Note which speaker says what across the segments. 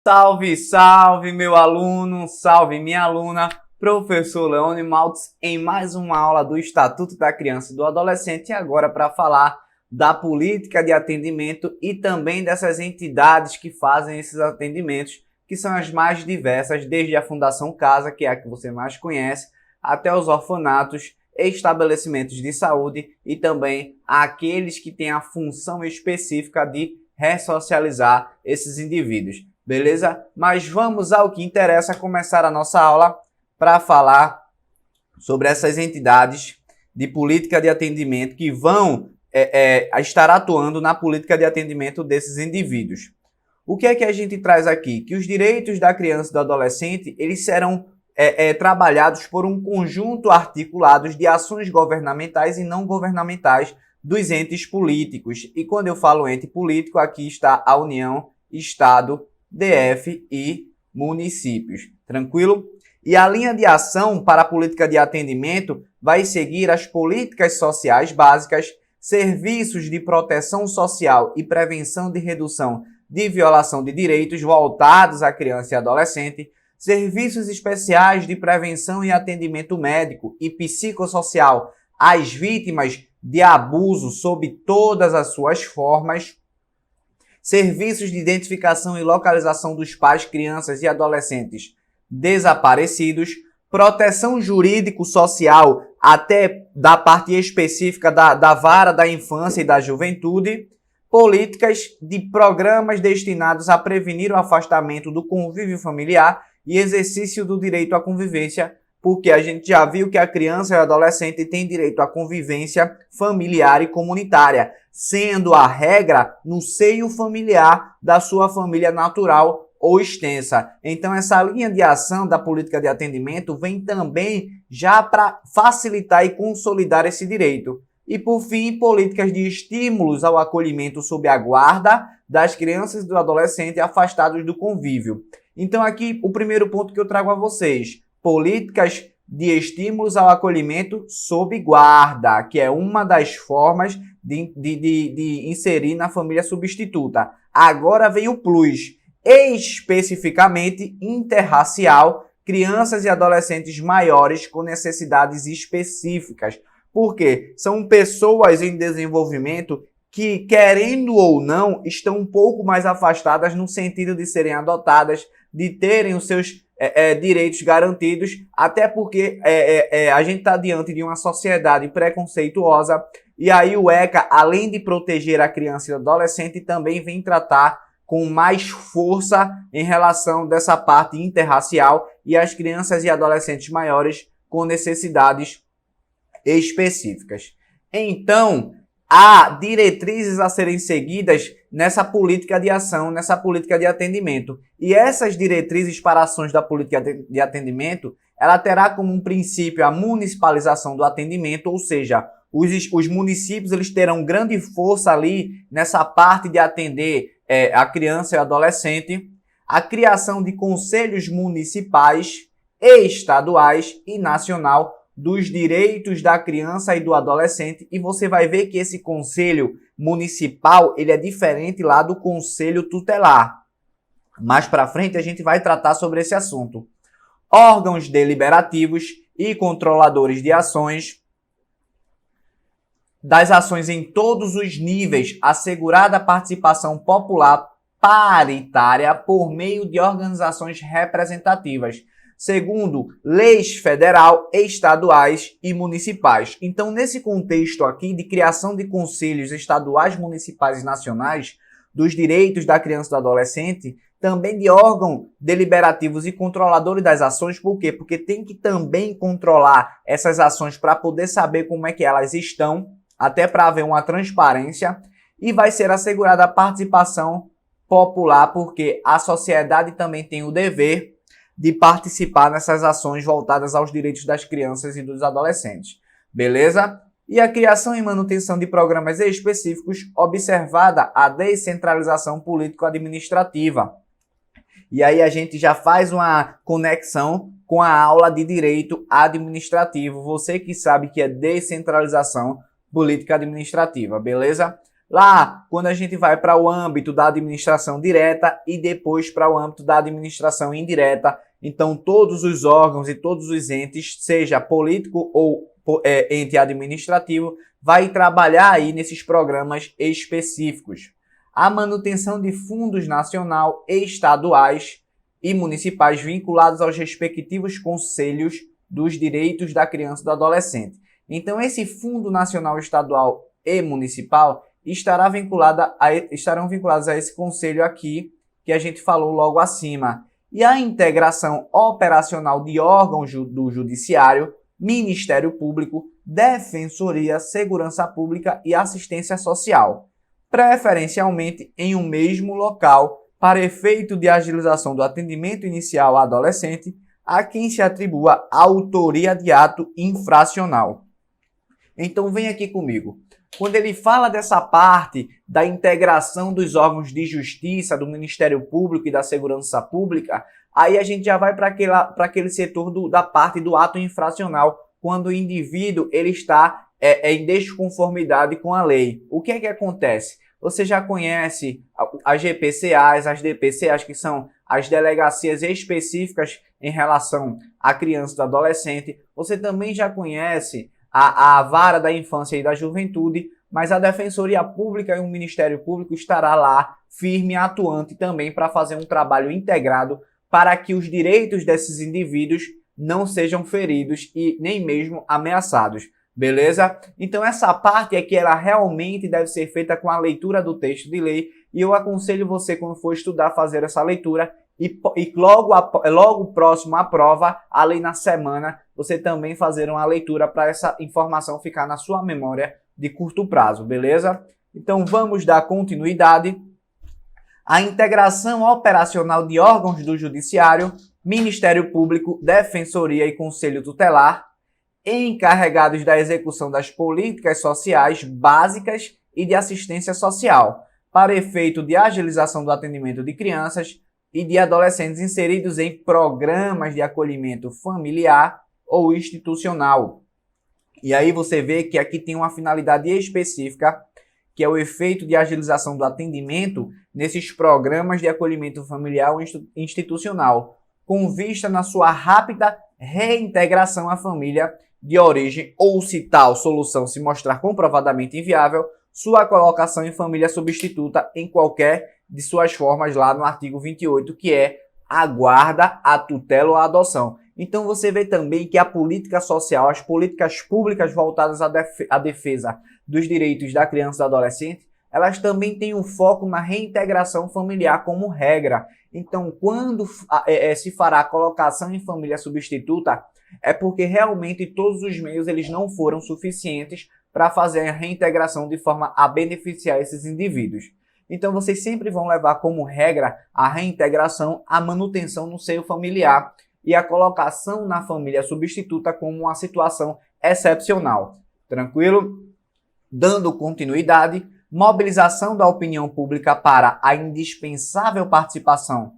Speaker 1: Salve, salve, meu aluno, salve, minha aluna, professor Leone Maltz, em mais uma aula do Estatuto da Criança e do Adolescente, e agora para falar da política de atendimento e também dessas entidades que fazem esses atendimentos, que são as mais diversas, desde a Fundação Casa, que é a que você mais conhece, até os orfanatos, estabelecimentos de saúde e também aqueles que têm a função específica de ressocializar esses indivíduos. Beleza? Mas vamos ao que interessa, começar a nossa aula para falar sobre essas entidades de política de atendimento que vão estar atuando na política de atendimento desses indivíduos. O que é que a gente traz aqui? Que os direitos da criança e do adolescente, eles serão trabalhados por um conjunto articulado de ações governamentais e não governamentais dos entes políticos. E quando eu falo ente político, aqui está a União, Estado, DF e municípios. Tranquilo? E a linha de ação para a política de atendimento vai seguir as políticas sociais básicas, serviços de proteção social e prevenção de redução de violação de direitos voltados à criança e adolescente, serviços especiais de prevenção e atendimento médico e psicossocial às vítimas de abuso sob todas as suas formas, serviços de identificação e localização dos pais, crianças e adolescentes desaparecidos, proteção jurídico-social até da parte específica da vara da infância e da juventude, políticas de programas destinados a prevenir o afastamento do convívio familiar e exercício do direito à convivência, porque a gente já viu que a criança e o adolescente têm direito à convivência familiar e comunitária, sendo a regra no seio familiar da sua família natural ou extensa. Então, essa linha de ação da política de atendimento vem também já para facilitar e consolidar esse direito. E, por fim, políticas de estímulos ao acolhimento sob a guarda das crianças e do adolescente afastados do convívio. Então, aqui, o primeiro ponto que eu trago a vocês: políticas de estímulos ao acolhimento sob guarda, que é uma das formas de inserir na família substituta. Agora vem o plus, especificamente interracial, crianças e adolescentes maiores com necessidades específicas. Por quê? São pessoas em desenvolvimento que, querendo ou não, estão um pouco mais afastadas no sentido de serem adotadas, de terem os seus direitos garantidos, até porque a gente está diante de uma sociedade preconceituosa, e aí o ECA, além de proteger a criança e o adolescente, também vem tratar com mais força em relação dessa parte interracial e as crianças e adolescentes maiores com necessidades específicas. Então, há diretrizes a serem seguidas nessa política de ação, nessa política de atendimento. E essas diretrizes para ações da política de atendimento, ela terá como um princípio a municipalização do atendimento, ou seja, os municípios eles terão grande força ali nessa parte de atender a criança e o adolescente, a criação de conselhos municipais, estaduais e nacional dos direitos da criança e do adolescente, e você vai ver que esse conselho municipal ele é diferente lá do conselho tutelar. Mais para frente a gente vai tratar sobre esse assunto. Órgãos deliberativos e controladores de ações, das ações em todos os níveis, assegurada a participação popular paritária por meio de organizações representativas, segundo leis federal, estaduais e municipais. Então, nesse contexto aqui de criação de conselhos estaduais, municipais e nacionais dos direitos da criança e do adolescente, também de órgãos deliberativos e controladores das ações. Por quê? Porque tem que também controlar essas ações para poder saber como é que elas estão, até para haver uma transparência, e vai ser assegurada a participação popular, porque a sociedade também tem o dever de participar nessas ações voltadas aos direitos das crianças e dos adolescentes. Beleza? E a criação e manutenção de programas específicos, observada a descentralização político-administrativa. E aí a gente já faz uma conexão com a aula de direito administrativo. Você que sabe que é descentralização política administrativa, beleza? Lá, quando a gente vai para o âmbito da administração direta e depois para o âmbito da administração indireta, então todos os órgãos e todos os entes, seja político ou ente administrativo, vai trabalhar aí nesses programas específicos. A manutenção de fundos nacional, estaduais e municipais vinculados aos respectivos conselhos dos direitos da criança e do adolescente. Então, esse Fundo Nacional Estadual e Municipal estarão vinculados a esse conselho aqui, que a gente falou logo acima. E a integração operacional de órgãos do Judiciário, Ministério Público, Defensoria, Segurança Pública e Assistência Social, preferencialmente em um mesmo local, para efeito de agilização do atendimento inicial ao adolescente, a quem se atribua a autoria de ato infracional. Então vem aqui comigo. Quando ele fala dessa parte da integração dos órgãos de justiça, do Ministério Público e da Segurança Pública, aí a gente já vai para aquele setor da parte do ato infracional, quando o indivíduo ele está em desconformidade com a lei. O que é que acontece? Você já conhece as GPCAs, as DPCAs, que são as delegacias específicas em relação à criança e do adolescente. Você também já conhece a vara da infância e da juventude, mas a Defensoria Pública e o Ministério Público estará lá firme e atuante também para fazer um trabalho integrado para que os direitos desses indivíduos não sejam feridos e nem mesmo ameaçados. Beleza? Então essa parte aqui ela realmente deve ser feita com a leitura do texto de lei e eu aconselho você, quando for estudar, fazer essa leitura e logo próximo à prova, ali na semana, você também fazer uma leitura para essa informação ficar na sua memória de curto prazo, beleza? Então vamos dar continuidade. A integração operacional de órgãos do Judiciário, Ministério Público, Defensoria e Conselho Tutelar, encarregados da execução das políticas sociais básicas e de assistência social, para efeito de agilização do atendimento de crianças e de adolescentes inseridos em programas de acolhimento familiar ou institucional. E aí você vê que aqui tem uma finalidade específica, que é o efeito de agilização do atendimento nesses programas de acolhimento familiar ou institucional, com vista na sua rápida reintegração à família de origem ou, se tal solução se mostrar comprovadamente inviável, sua colocação em família substituta em qualquer de suas formas lá no artigo 28, que é a guarda, a tutela ou a adoção. Então você vê também que a política social, as políticas públicas voltadas à defesa dos direitos da criança e do adolescente, elas também têm um foco na reintegração familiar como regra. Então, quando se fará a colocação em família substituta, é porque realmente todos os meios eles não foram suficientes para fazer a reintegração de forma a beneficiar esses indivíduos. Então, vocês sempre vão levar como regra a reintegração, a manutenção no seio familiar e a colocação na família substituta como uma situação excepcional. Tranquilo? Dando continuidade, mobilização da opinião pública para a indispensável participação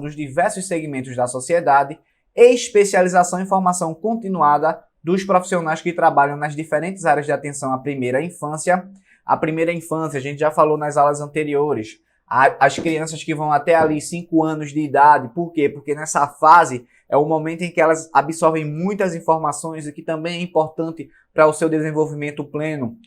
Speaker 1: dos diversos segmentos da sociedade, especialização e formação continuada dos profissionais que trabalham nas diferentes áreas de atenção à primeira infância. A primeira infância, a gente já falou nas aulas anteriores, as crianças que vão até ali 5 anos de idade. Por quê? Porque nessa fase é o momento em que elas absorvem muitas informações e que também é importante para o seu desenvolvimento pleno,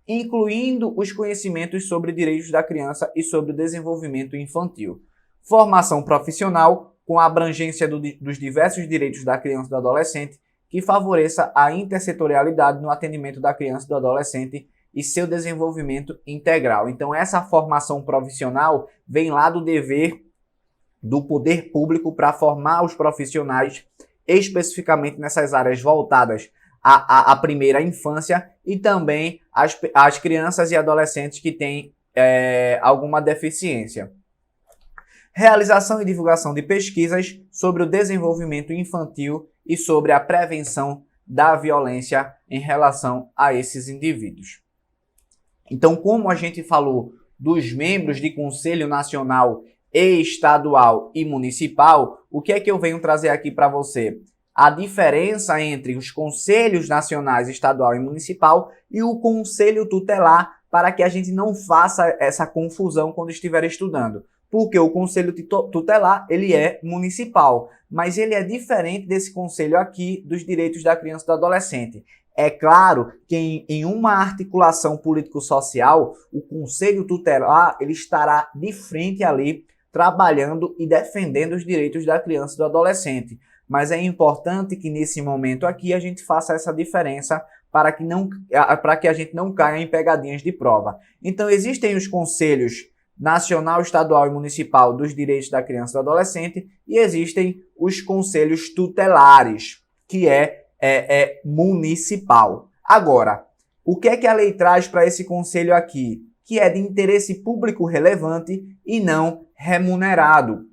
Speaker 1: incluindo os conhecimentos sobre direitos da criança e sobre o desenvolvimento infantil. Formação profissional com a abrangência dos diversos direitos da criança e do adolescente, que favoreça a intersetorialidade no atendimento da criança e do adolescente e seu desenvolvimento integral. Então essa formação profissional vem lá do dever do poder público para formar os profissionais especificamente nessas áreas voltadas à primeira infância e também as crianças e adolescentes que têm alguma deficiência. Realização e divulgação de pesquisas sobre o desenvolvimento infantil e sobre a prevenção da violência em relação a esses indivíduos. Então, como a gente falou dos membros de Conselho Nacional, Estadual e Municipal, o que é que eu venho trazer aqui para você? a diferença entre os conselhos nacionais, estadual e municipal e o conselho tutelar, para que a gente não faça essa confusão quando estiver estudando. Porque o conselho tutelar, ele é municipal, mas ele é diferente desse conselho aqui dos direitos da criança e do adolescente. É claro que em uma articulação político-social, o conselho tutelar ele estará de frente ali, trabalhando e defendendo os direitos da criança e do adolescente. Mas é importante que nesse momento aqui a gente faça essa diferença para que a gente não caia em pegadinhas de prova. Então existem os conselhos nacional, estadual e municipal dos direitos da criança e do adolescente e existem os conselhos tutelares, que é municipal. Agora, o que é que a lei traz para esse conselho aqui? Que é de interesse público relevante e não remunerado.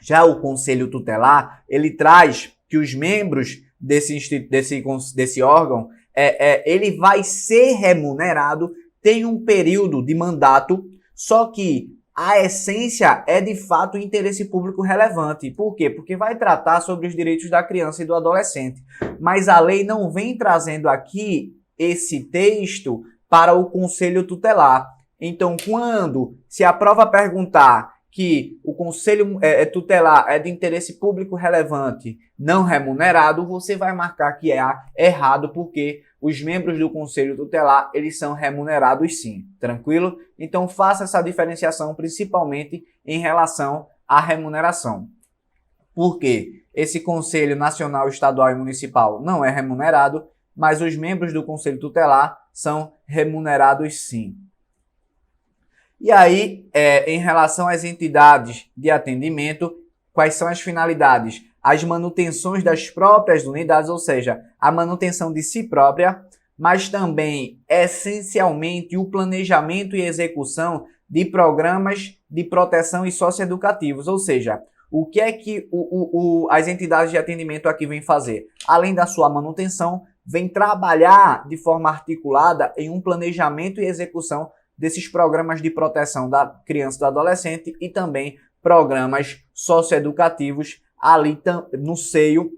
Speaker 1: Já o conselho tutelar, ele traz que os membros desse órgão, ele vai ser remunerado, tem um período de mandato, só que a essência é de fato interesse público relevante. Por quê? Porque vai tratar sobre os direitos da criança e do adolescente. Mas a lei não vem trazendo aqui esse texto para o conselho tutelar. Então, quando se a prova perguntar que o conselho tutelar é de interesse público relevante, não remunerado, você vai marcar que é errado, porque os membros do conselho tutelar, eles são remunerados sim, tranquilo? Então faça essa diferenciação principalmente em relação à remuneração. Por quê? Esse conselho nacional, estadual e municipal não é remunerado, mas os membros do conselho tutelar são remunerados sim. E aí, em relação às entidades de atendimento, quais são as finalidades? As manutenções das próprias unidades, ou seja, a manutenção de si própria, mas também, essencialmente, o planejamento e execução de programas de proteção e socioeducativos, ou seja, o que é que as entidades de atendimento aqui vêm fazer? Além da sua manutenção, vem trabalhar de forma articulada em um planejamento e execução desses programas de proteção da criança e do adolescente e também programas socioeducativos ali no seio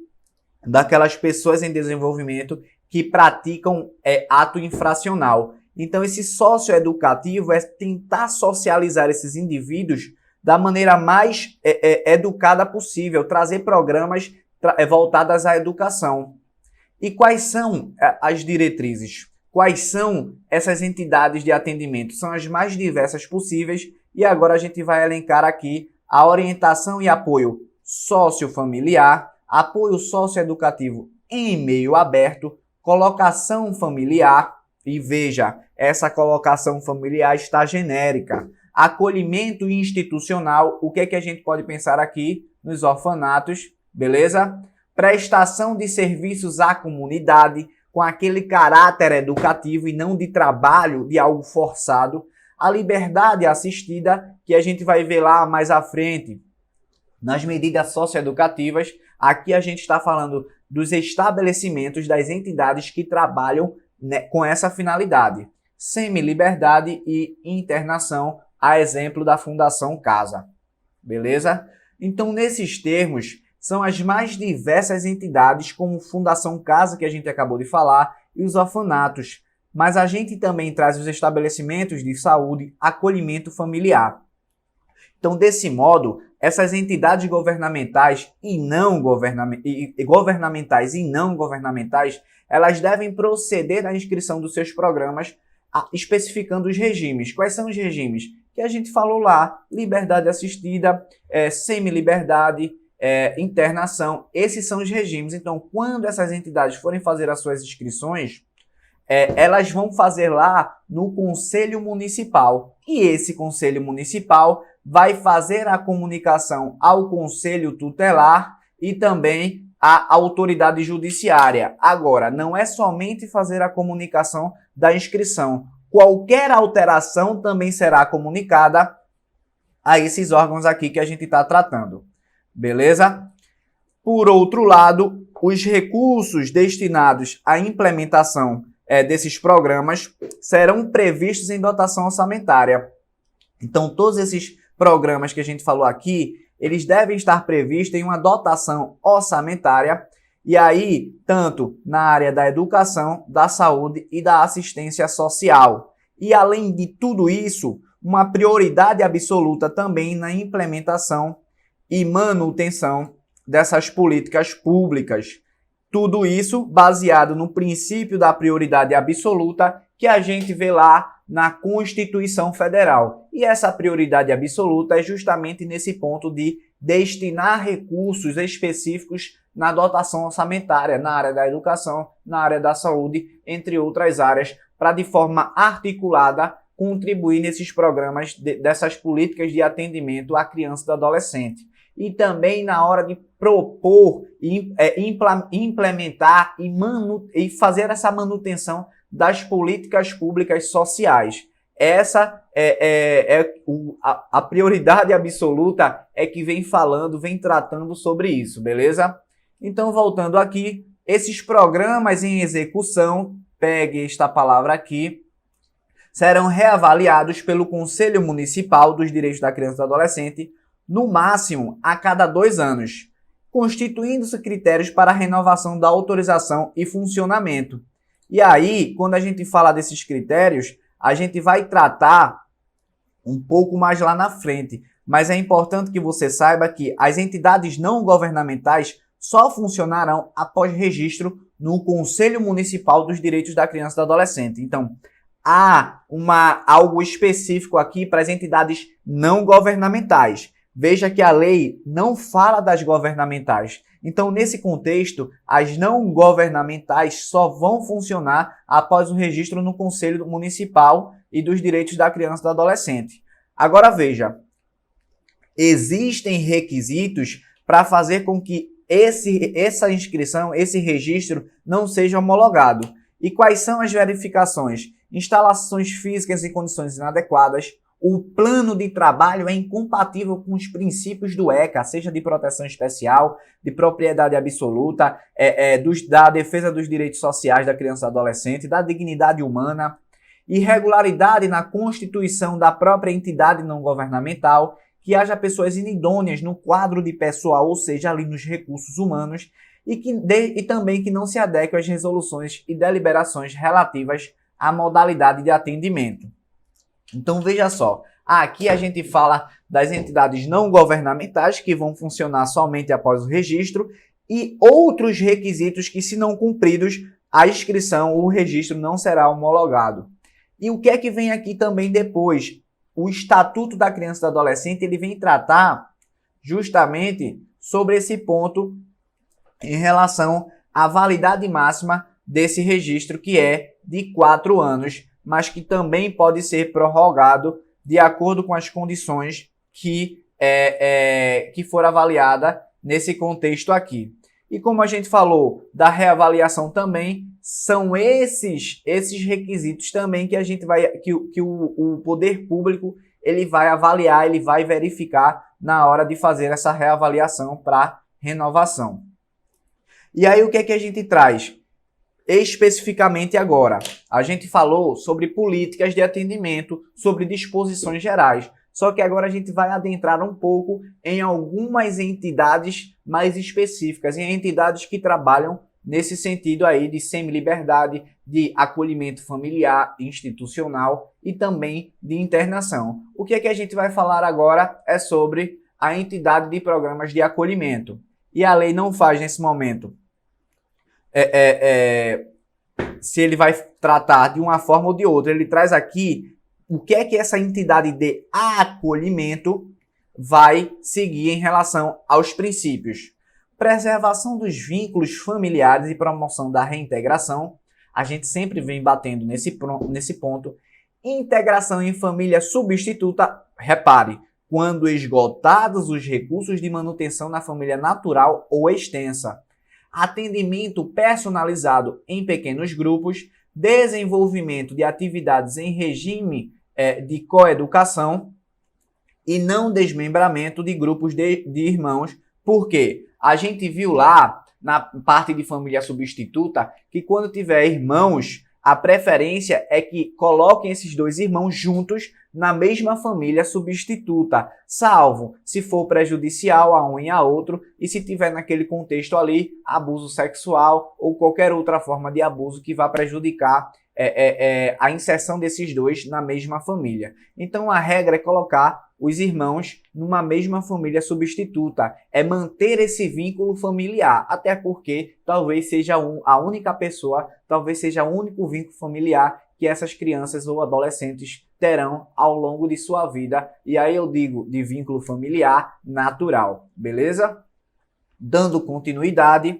Speaker 1: daquelas pessoas em desenvolvimento que praticam ato infracional. Então esse socioeducativo é tentar socializar esses indivíduos da maneira mais educada possível, trazer programas voltados à educação. E quais são as diretrizes? Quais são essas entidades de atendimento? São as mais diversas possíveis e agora a gente vai elencar aqui a orientação e apoio sociofamiliar, apoio socioeducativo em meio aberto, colocação familiar, e veja, essa colocação familiar está genérica, acolhimento institucional, o que é que a gente pode pensar aqui nos orfanatos, beleza? Prestação de serviços à comunidade, com aquele caráter educativo e não de trabalho, de algo forçado. A liberdade assistida, que a gente vai ver lá mais à frente, nas medidas socioeducativas. Aqui a gente está falando dos estabelecimentos, das entidades que trabalham com essa finalidade. Semi-liberdade e internação, a exemplo da Fundação Casa. Beleza? Então, nesses termos, são as mais diversas entidades, como Fundação Casa, que a gente acabou de falar, e os orfanatos. Mas a gente também traz os estabelecimentos de saúde, acolhimento familiar. Então, desse modo, essas entidades governamentais e não governamentais, elas devem proceder à inscrição dos seus programas, especificando os regimes. Quais são os regimes? Que a gente falou lá: liberdade assistida, semi-liberdade, internação. Esses são os regimes. Então, quando essas entidades forem fazer as suas inscrições, elas vão fazer lá no Conselho Municipal. E esse Conselho Municipal vai fazer a comunicação ao Conselho Tutelar e também à autoridade judiciária. Agora, não é somente fazer a comunicação da inscrição. Qualquer alteração também será comunicada a esses órgãos aqui que a gente está tratando. Beleza? Por outro lado, os recursos destinados à implementação desses programas serão previstos em dotação orçamentária. Então, todos esses programas que a gente falou aqui, eles devem estar previstos em uma dotação orçamentária E aí, tanto na área da educação, da saúde e da assistência social. E além de tudo isso, uma prioridade absoluta também na implementação e manutenção dessas políticas públicas. Tudo isso baseado no princípio da prioridade absoluta que a gente vê lá na Constituição Federal. E essa prioridade absoluta é justamente nesse ponto de destinar recursos específicos na dotação orçamentária, na área da educação, na área da saúde, entre outras áreas, para de forma articulada contribuir nesses programas dessas políticas de atendimento à criança e ao adolescente. E também na hora de propor, implementar e fazer essa manutenção das políticas públicas sociais. Essa a prioridade absoluta é que vem falando, vem tratando sobre isso, beleza? Então, voltando aqui, esses programas em execução, pegue esta palavra aqui, serão reavaliados pelo Conselho Municipal dos Direitos da Criança e do Adolescente, no máximo a cada 2 anos, constituindo-se critérios para a renovação da autorização e funcionamento. E aí, quando a gente fala desses critérios, a gente vai tratar um pouco mais lá na frente, mas é importante que você saiba que as entidades não governamentais só funcionarão após registro no Conselho Municipal dos Direitos da Criança e do Adolescente. Então, há algo específico aqui para as entidades não governamentais. Veja que a lei não fala das governamentais. Então, nesse contexto, as não governamentais só vão funcionar após o registro no Conselho Municipal e dos Direitos da Criança e do Adolescente. Agora veja, existem requisitos para fazer com que essa inscrição, esse registro não seja homologado. E quais são as verificações? Instalações físicas em condições inadequadas, o plano de trabalho é incompatível com os princípios do ECA, seja de proteção especial, de propriedade absoluta, da defesa dos direitos sociais da criança e do adolescente, da dignidade humana, irregularidade na constituição da própria entidade não governamental, que haja pessoas inidôneas no quadro de pessoal, ou seja, ali nos recursos humanos, e também que não se adequem às resoluções e deliberações relativas à modalidade de atendimento. Então veja só, aqui a gente fala das entidades não governamentais que vão funcionar somente após o registro e outros requisitos que, se não cumpridos, a inscrição ou o registro não será homologado. E o que é que vem aqui também depois? O Estatuto da Criança e do Adolescente, ele vem tratar justamente sobre esse ponto em relação à validade máxima desse registro, que é de 4 anos, mas que também pode ser prorrogado de acordo com as condições que for avaliada nesse contexto aqui. E como a gente falou da reavaliação também, são esses requisitos também que a gente que o poder público ele vai avaliar, ele vai verificar na hora de fazer essa reavaliação para renovação. E aí o que é que a gente traz? Especificamente agora, a gente falou sobre políticas de atendimento, sobre disposições gerais. Só que agora a gente vai adentrar um pouco em algumas entidades mais específicas, em entidades que trabalham nesse sentido aí de semi-liberdade, de acolhimento familiar, institucional e também de internação. O que é que a gente vai falar agora é sobre a entidade de programas de acolhimento. E a lei não faz nesse momento se ele vai tratar de uma forma ou de outra. Ele traz aqui o que é que essa entidade de acolhimento vai seguir em relação aos princípios. Preservação dos vínculos familiares e promoção da reintegração. A gente sempre vem batendo nesse ponto. Integração em família substituta. Repare, quando esgotados os recursos de manutenção na família natural ou extensa. Atendimento personalizado em pequenos grupos, desenvolvimento de atividades em regime de coeducação e não desmembramento de grupos de irmãos. Por quê? A gente viu lá na parte de família substituta que quando tiver irmãos a preferência é que coloquem esses dois irmãos juntos na mesma família substituta, salvo se for prejudicial a um e a outro e se tiver naquele contexto ali abuso sexual ou qualquer outra forma de abuso que vá prejudicar a inserção desses dois na mesma família. Então a regra é colocar os irmãos numa mesma família substituta, é manter esse vínculo familiar, até porque talvez seja a única pessoa, talvez seja o único vínculo familiar que essas crianças ou adolescentes terão ao longo de sua vida, e aí eu digo de vínculo familiar natural, beleza? Dando continuidade,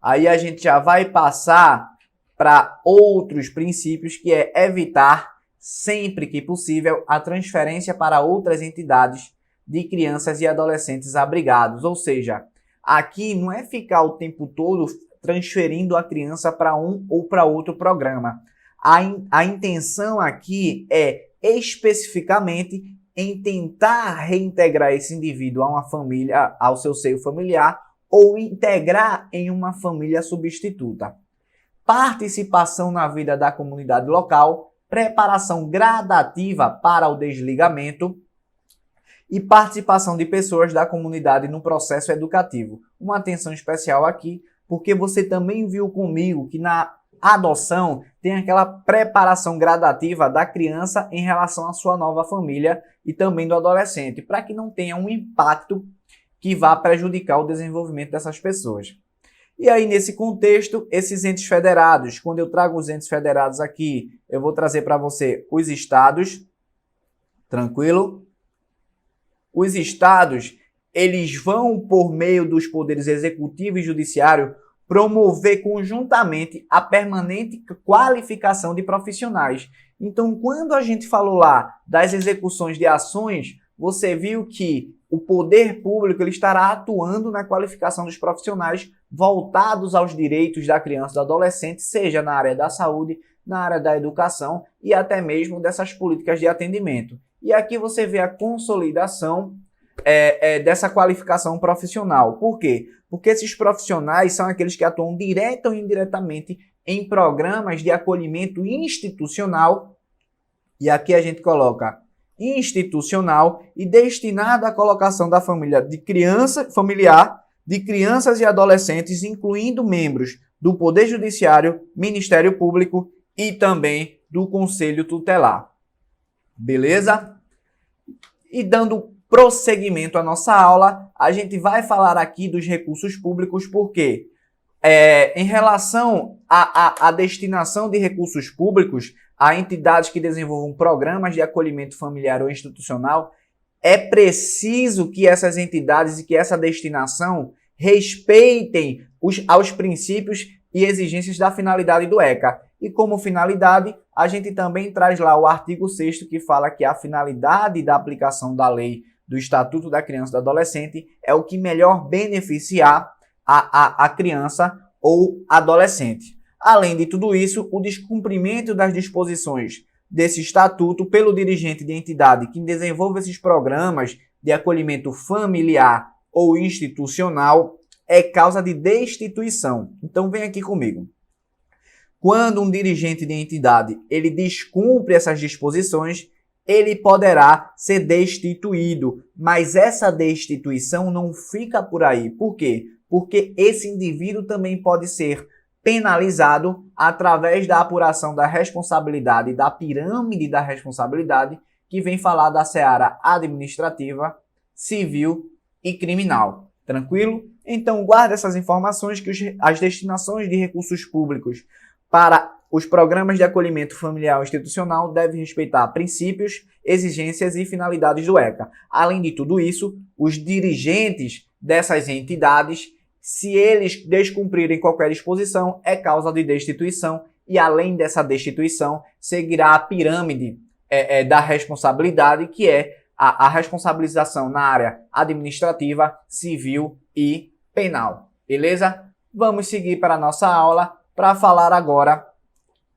Speaker 1: aí a gente já vai passar para outros princípios, que é evitar, sempre que possível, a transferência para outras entidades de crianças e adolescentes abrigados. Ou seja, aqui não é ficar o tempo todo transferindo a criança para um ou para outro programa. A intenção aqui é especificamente em tentar reintegrar esse indivíduo a uma família, ao seu seio familiar, ou integrar em uma família substituta. Participação na vida da comunidade local, preparação gradativa para o desligamento e participação de pessoas da comunidade no processo educativo. Uma atenção especial aqui, porque você também viu comigo que na adoção tem aquela preparação gradativa da criança em relação à sua nova família e também do adolescente, para que não tenha um impacto que vá prejudicar o desenvolvimento dessas pessoas. E aí, nesse contexto, esses entes federados, quando eu trago os entes federados aqui, eu vou trazer para você os estados, tranquilo? Os estados, eles vão, por meio dos poderes executivo e judiciário, promover conjuntamente a permanente qualificação de profissionais. Então, quando a gente falou lá das execuções de ações, você viu que o poder público ele estará atuando na qualificação dos profissionais voltados aos direitos da criança e do adolescente, seja na área da saúde, na área da educação e até mesmo dessas políticas de atendimento. E aqui você vê a consolidação dessa qualificação profissional. Por quê? Porque esses profissionais são aqueles que atuam direta ou indiretamente em programas de acolhimento institucional, e aqui a gente coloca institucional e destinado à colocação da família familiar de crianças e adolescentes, incluindo membros do Poder Judiciário, Ministério Público e também do Conselho Tutelar. Beleza? E dando prosseguimento à nossa aula, a gente vai falar aqui dos recursos públicos, porque em relação à destinação de recursos públicos a entidades que desenvolvam programas de acolhimento familiar ou institucional, é preciso que essas entidades e que essa destinação respeitem aos princípios e exigências da finalidade do ECA. E como finalidade, a gente também traz lá o artigo 6º que fala que a finalidade da aplicação da lei do Estatuto da Criança e do Adolescente é o que melhor beneficiar a criança ou adolescente. Além de tudo isso, o descumprimento das disposições desse estatuto pelo dirigente de entidade que desenvolve esses programas de acolhimento familiar ou institucional é causa de destituição. Então vem aqui comigo. Quando um dirigente de entidade ele descumpre essas disposições, ele poderá ser destituído, mas essa destituição não fica por aí. Por quê? Porque esse indivíduo também pode ser penalizado através da apuração da responsabilidade, da pirâmide da responsabilidade, que vem falar da seara administrativa, civil e criminal. Tranquilo? Então guarda essas informações que as destinações de recursos públicos para os programas de acolhimento familiar institucional devem respeitar princípios, exigências e finalidades do ECA. Além de tudo isso, os dirigentes dessas entidades, se eles descumprirem qualquer disposição, é causa de destituição e, além dessa destituição, seguirá a pirâmide da responsabilidade, que é a responsabilização na área administrativa, civil e penal. Beleza? Vamos seguir para a nossa aula para falar agora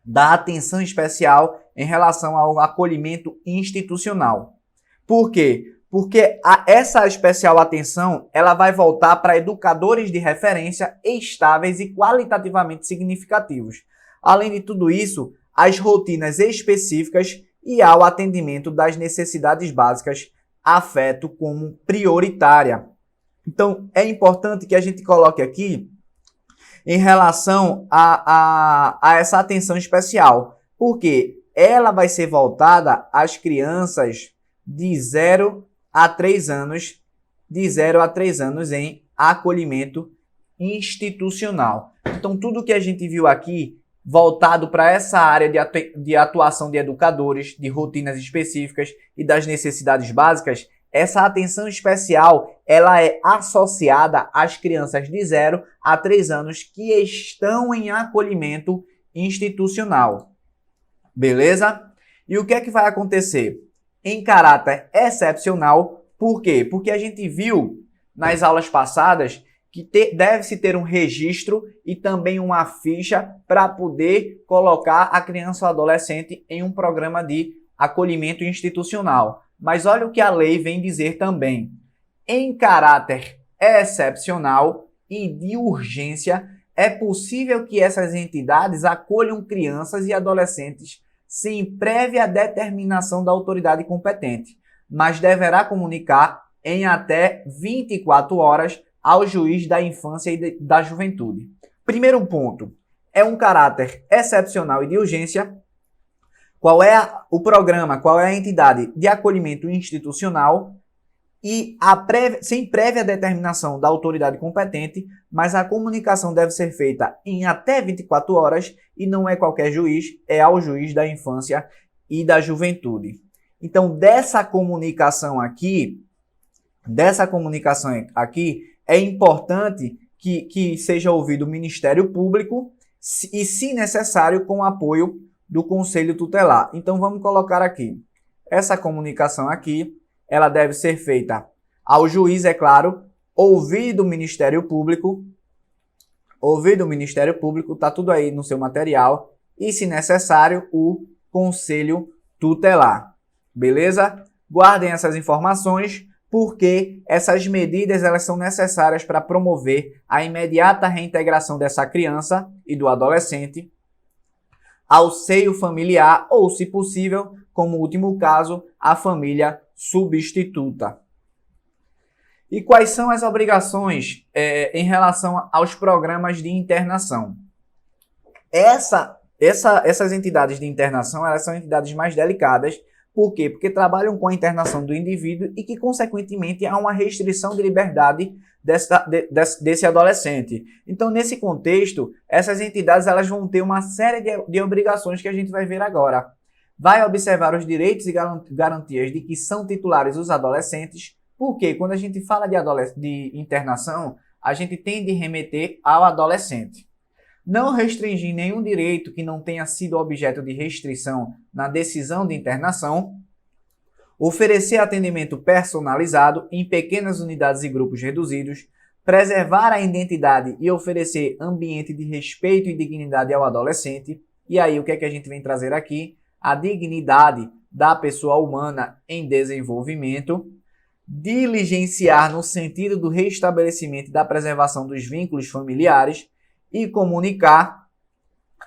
Speaker 1: da atenção especial em relação ao acolhimento institucional. Por quê? Porque essa especial atenção ela vai voltar para educadores de referência estáveis e qualitativamente significativos. Além de tudo isso, às rotinas específicas e ao atendimento das necessidades básicas, afeto como prioritária. Então, é importante que a gente coloque aqui em relação a essa atenção especial, porque ela vai ser voltada às crianças de 0 a 3 anos, em acolhimento institucional. Então, tudo que a gente viu aqui voltado para essa área de atuação de educadores, de rotinas específicas e das necessidades básicas, essa atenção especial ela é associada às crianças de 0 a 3 anos que estão em acolhimento institucional. Beleza? E o que é que vai acontecer? Em caráter excepcional, por quê? Porque a gente viu nas aulas passadas que deve-se ter um registro e também uma ficha para poder colocar a criança ou adolescente em um programa de acolhimento institucional. Mas olha o que a lei vem dizer também. Em caráter excepcional e de urgência, é possível que essas entidades acolham crianças e adolescentes sem prévia determinação da autoridade competente, mas deverá comunicar em até 24 horas ao juiz da infância e da juventude. Primeiro ponto, é um caráter excepcional e de urgência. Qual é o programa, qual é a entidade de acolhimento institucional e sem prévia determinação da autoridade competente, mas a comunicação deve ser feita em até 24 horas e não é qualquer juiz, é ao juiz da infância e da juventude. Então, dessa comunicação aqui, é importante que seja ouvido o Ministério Público e, se necessário, com apoio do Conselho Tutelar. Então, vamos colocar aqui. Essa comunicação aqui, ela deve ser feita ao juiz, é claro, ouvido o Ministério Público, tá tudo aí no seu material, e, se necessário, o Conselho Tutelar. Beleza? Guardem essas informações, porque essas medidas elas são necessárias para promover a imediata reintegração dessa criança e do adolescente ao seio familiar ou, se possível, como último caso, a família substituta. E quais são as obrigações em relação aos programas de internação? Essas entidades de internação elas são entidades mais delicadas. Por quê? Porque trabalham com a internação do indivíduo e que, consequentemente, há uma restrição de liberdade desse adolescente. Então, nesse contexto, essas entidades elas vão ter uma série de obrigações que a gente vai ver agora. Vai observar os direitos e garantias de que são titulares os adolescentes, porque quando a gente fala de internação, a gente tende a remeter ao adolescente. Não restringir nenhum direito que não tenha sido objeto de restrição na decisão de internação, oferecer atendimento personalizado em pequenas unidades e grupos reduzidos, preservar a identidade e oferecer ambiente de respeito e dignidade ao adolescente. E aí, o que é que a gente vem trazer aqui? A dignidade da pessoa humana em desenvolvimento, diligenciar no sentido do restabelecimento e da preservação dos vínculos familiares e comunicar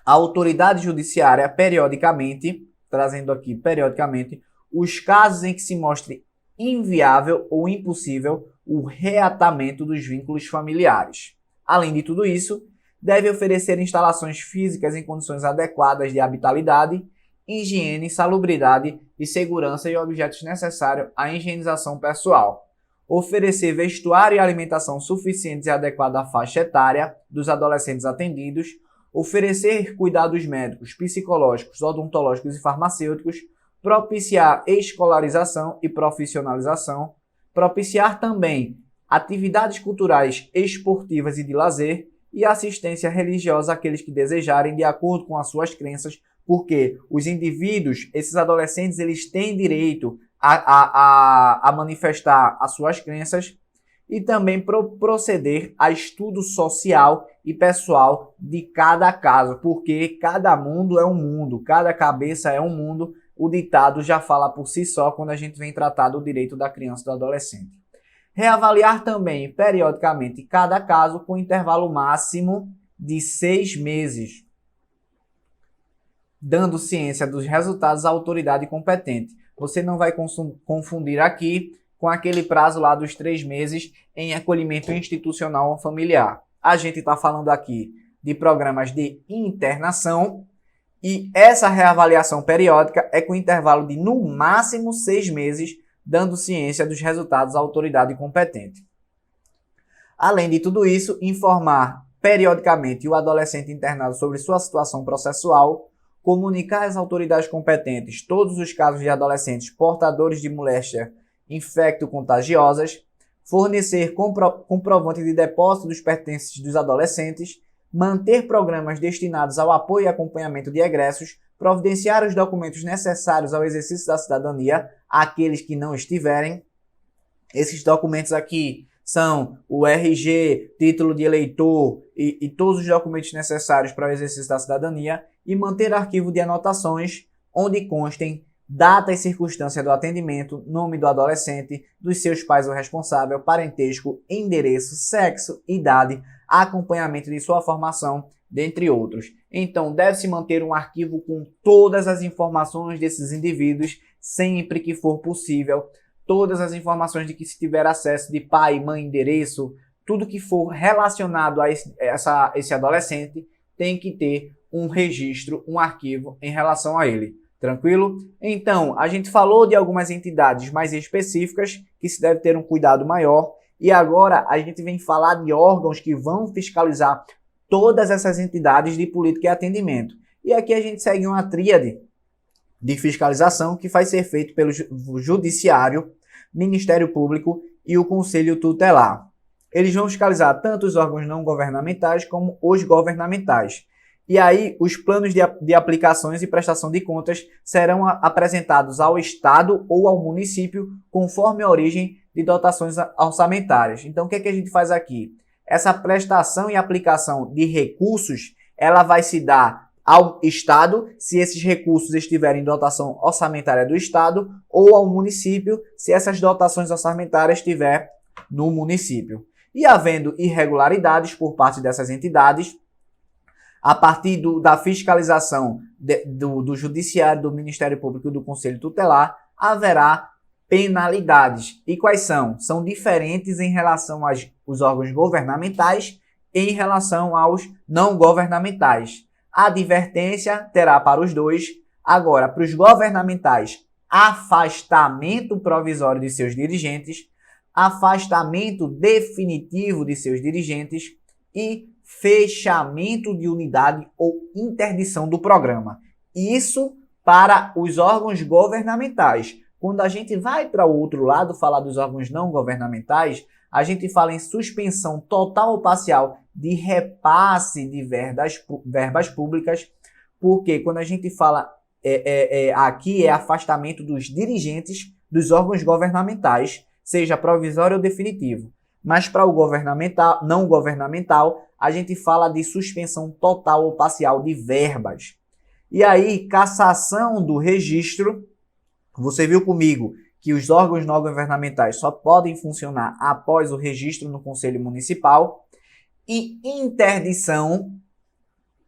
Speaker 1: à autoridade judiciária periodicamente, trazendo aqui periodicamente, os casos em que se mostre inviável ou impossível o reatamento dos vínculos familiares. Além de tudo isso, deve oferecer instalações físicas em condições adequadas de habitabilidade, higiene, salubridade e segurança e objetos necessários à higienização pessoal. Oferecer vestuário e alimentação suficientes e adequada à faixa etária dos adolescentes atendidos. Oferecer cuidados médicos, psicológicos, odontológicos e farmacêuticos. Propiciar escolarização e profissionalização. Propiciar também atividades culturais, esportivas e de lazer. E assistência religiosa àqueles que desejarem, de acordo com as suas crenças, porque os indivíduos, esses adolescentes, eles têm direito a manifestar as suas crenças e também proceder a estudo social e pessoal de cada caso, porque cada mundo é um mundo, cada cabeça é um mundo. O ditado já fala por si só quando a gente vem tratar do direito da criança e do adolescente. Reavaliar também, periodicamente, cada caso com intervalo máximo de 6 meses. dando ciência dos resultados à autoridade competente. Você não vai confundir aqui com aquele prazo lá dos 3 meses em acolhimento institucional ou familiar. A gente está falando aqui de programas de internação e essa reavaliação periódica é com intervalo de no máximo 6 meses, dando ciência dos resultados à autoridade competente. Além de tudo isso, informar periodicamente o adolescente internado sobre sua situação processual, comunicar às autoridades competentes todos os casos de adolescentes portadores de moléstia infecto-contagiosas, fornecer comprovante de depósito dos pertences dos adolescentes, manter programas destinados ao apoio e acompanhamento de egressos, providenciar os documentos necessários ao exercício da cidadania àqueles que não estiverem. Esses documentos aqui são o RG, título de eleitor e todos os documentos necessários para o exercício da cidadania, e manter arquivo de anotações onde constem data e circunstância do atendimento, nome do adolescente, dos seus pais ou responsável, parentesco, endereço, sexo, idade, acompanhamento de sua formação, dentre outros. Então, deve-se manter um arquivo com todas as informações desses indivíduos, sempre que for possível, todas as informações de que se tiver acesso de pai, mãe, endereço, tudo que for relacionado a esse adolescente tem que ter um registro, um arquivo em relação a ele. Tranquilo? Então, a gente falou de algumas entidades mais específicas que se deve ter um cuidado maior e agora a gente vem falar de órgãos que vão fiscalizar todas essas entidades de política e atendimento. E aqui a gente segue uma tríade de fiscalização que vai ser feito pelo Judiciário, Ministério Público e o Conselho Tutelar. Eles vão fiscalizar tanto os órgãos não governamentais como os governamentais. E aí, os planos de aplicações e prestação de contas serão apresentados ao Estado ou ao município conforme a origem de dotações orçamentárias. Então, o que é que a gente faz aqui? Essa prestação e aplicação de recursos, ela vai se dar ao Estado, se esses recursos estiverem em dotação orçamentária do Estado, ou ao município, se essas dotações orçamentárias estiver no município. E havendo irregularidades por parte dessas entidades, a partir da fiscalização do Judiciário, do Ministério Público e do Conselho Tutelar, haverá penalidades. E quais são? São diferentes em relação aos órgãos governamentais e em relação aos não governamentais. A advertência terá para os dois. Agora, para os governamentais, afastamento provisório de seus dirigentes, afastamento definitivo de seus dirigentes e fechamento de unidade ou interdição do programa. Isso para os órgãos governamentais. Quando a gente vai para o outro lado falar dos órgãos não governamentais, a gente fala em suspensão total ou parcial de repasse de verbas públicas, porque quando a gente fala aqui é afastamento dos dirigentes dos órgãos governamentais, seja provisório ou definitivo. Mas para o governamental, não governamental, a gente fala de suspensão total ou parcial de verbas. E aí, cassação do registro. Você viu comigo que os órgãos não governamentais só podem funcionar após o registro no Conselho Municipal. E interdição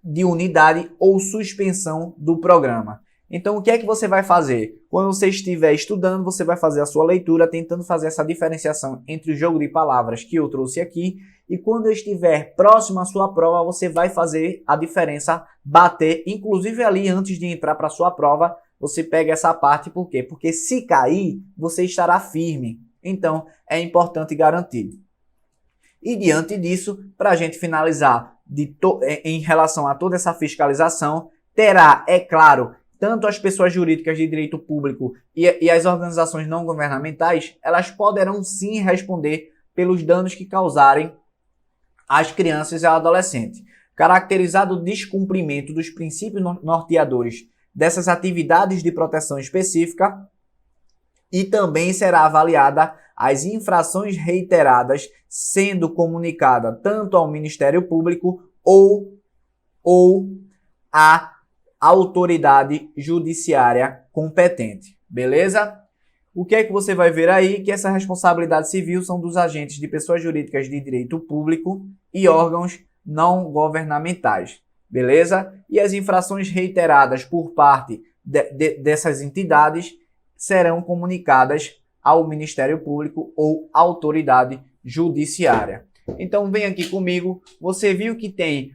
Speaker 1: de unidade ou suspensão do programa. Então, o que é que você vai fazer? Quando você estiver estudando, você vai fazer a sua leitura, tentando fazer essa diferenciação entre o jogo de palavras que eu trouxe aqui, e quando eu estiver próximo à sua prova, você vai fazer a diferença bater, inclusive ali antes de entrar para a sua prova, você pega essa parte, por quê? Porque se cair, você estará firme. Então, é importante garantir. E diante disso, para a gente finalizar em relação a toda essa fiscalização, terá, é claro, tanto as pessoas jurídicas de direito público e as organizações não governamentais, elas poderão sim responder pelos danos que causarem às crianças e ao adolescente. Caracterizado o descumprimento dos princípios norteadores dessas atividades de proteção específica, e também será avaliada as infrações reiteradas, sendo comunicada tanto ao Ministério Público ou à autoridade judiciária competente. Beleza? O que é que você vai ver aí? Que essa responsabilidade civil são dos agentes de pessoas jurídicas de direito público e órgãos não governamentais. beleza? E as infrações reiteradas por parte dessas entidades serão comunicadas ao Ministério Público ou autoridade judiciária. Então vem aqui comigo, você viu que tem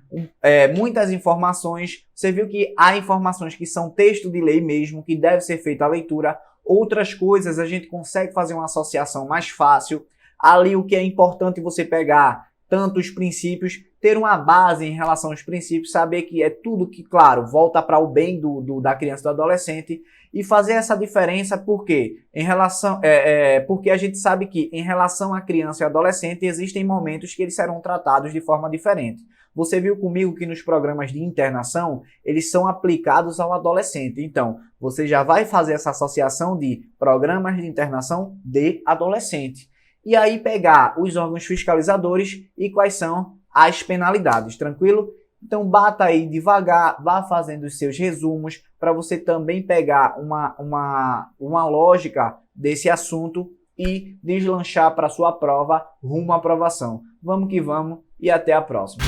Speaker 1: muitas informações, você viu que há informações que são texto de lei mesmo, que deve ser feita a leitura, outras coisas a gente consegue fazer uma associação mais fácil. Ali o que é importante você pegar, tanto os princípios, ter uma base em relação aos princípios, saber que é tudo que, claro, volta para o bem da criança e do adolescente, e fazer essa diferença porque porque a gente sabe que em relação à criança e adolescente existem momentos que eles serão tratados de forma diferente. Você viu comigo que nos programas de internação eles são aplicados ao adolescente. Então, você já vai fazer essa associação de programas de internação de adolescente. E aí pegar os órgãos fiscalizadores e quais são as penalidades, tranquilo? Então bata aí devagar, vá fazendo os seus resumos para você também pegar uma lógica desse assunto e deslanchar para sua prova rumo à aprovação. Vamos que vamos e até a próxima.